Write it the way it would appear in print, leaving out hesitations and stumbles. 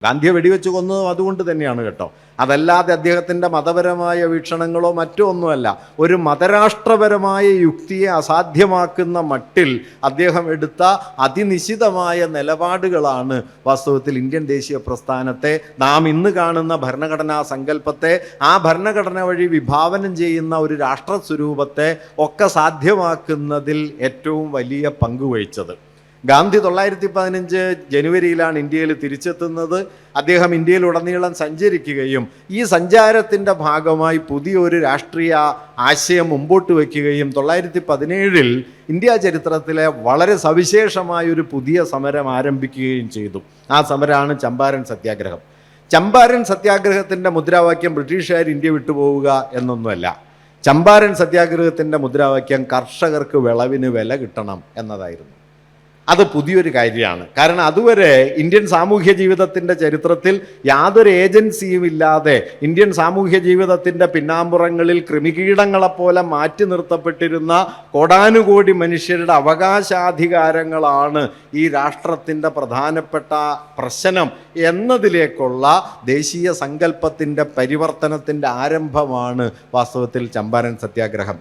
ഗാന്ധിയെ വെടിവെച്ച് കൊന്നതും അതുകൊണ്ട് തന്നെയാണ് കേട്ടോ. അതല്ലാതെ അദ്ദേഹത്തിൻ്റെ മതപരമായ വീക്ഷണങ്ങളോ മറ്റോ ഒന്നുമല്ല. ഒരു മതരാഷ്ട്രപരമായ യുക്തിയെ അസാധ്യമാക്കുന്ന മട്ടിൽ അദ്ദേഹം എടുത്ത അതിനിശിതമായ നിലപാടുകളാണ് വാസ്തവത്തിൽ ഇന്ത്യൻ ദേശീയ പ്രസ്ഥാനത്തെ, നാം ഇന്ന് കാണുന്ന ഭരണഘടനാ സങ്കല്പത്തെ, ആ ഭരണഘടന വഴി വിഭാവനം ചെയ്യുന്ന ഒരു രാഷ്ട്ര സ്വരൂപത്തെ ഒക്കെ സാധ്യമാക്കുന്നതിൽ ഏറ്റവും വലിയ പങ്കുവഹിച്ചത്. ഗാന്ധി 1915 ജനുവരിയിലാണ് ഇന്ത്യയിൽ തിരിച്ചെത്തുന്നത്. അദ്ദേഹം ഇന്ത്യയിലുടനീളം സഞ്ചരിക്കുകയും ഈ സഞ്ചാരത്തിൻ്റെ ഭാഗമായി പുതിയൊരു രാഷ്ട്രീയ ആശയം മുമ്പോട്ട് വയ്ക്കുകയും 1917 ഇന്ത്യ ചരിത്രത്തിലെ വളരെ സവിശേഷമായൊരു പുതിയ സമരം ആരംഭിക്കുകയും ചെയ്തു. ആ സമരമാണ് ചമ്പാരൻ സത്യാഗ്രഹം. ചമ്പാരൻ സത്യാഗ്രഹത്തിൻ്റെ മുദ്രാവാക്യം ബ്രിട്ടീഷുകാർ ഇന്ത്യ വിട്ടുപോവുക എന്നൊന്നുമല്ല. ചമ്പാരൻ സത്യാഗ്രഹത്തിൻ്റെ മുദ്രാവാക്യം കർഷകർക്ക് വിളവിന് വില കിട്ടണം എന്നതായിരുന്നു. അത് പുതിയൊരു കാര്യമാണ്. കാരണം അതുവരെ ഇന്ത്യൻ സാമൂഹ്യ ജീവിതത്തിൻ്റെ ചരിത്രത്തിൽ യാതൊരു ഏജൻസിയും ഇല്ലാതെ ഇന്ത്യൻ സാമൂഹ്യ ജീവിതത്തിൻ്റെ പിന്നാമ്പുറങ്ങളിൽ കൃമികീടങ്ങളെപ്പോലെ മാറ്റി നിർത്തപ്പെട്ടിരുന്ന കോടാനുകോടി മനുഷ്യരുടെ അവകാശാധികാരങ്ങളാണ് ഈ രാഷ്ട്രത്തിൻ്റെ പ്രധാനപ്പെട്ട പ്രശ്നം എന്നതിലേക്കുള്ള ദേശീയ സങ്കല്പത്തിൻ്റെ പരിവർത്തനത്തിൻ്റെ ആരംഭമാണ് വാസ്തവത്തിൽ ചമ്പാരൻ സത്യാഗ്രഹം.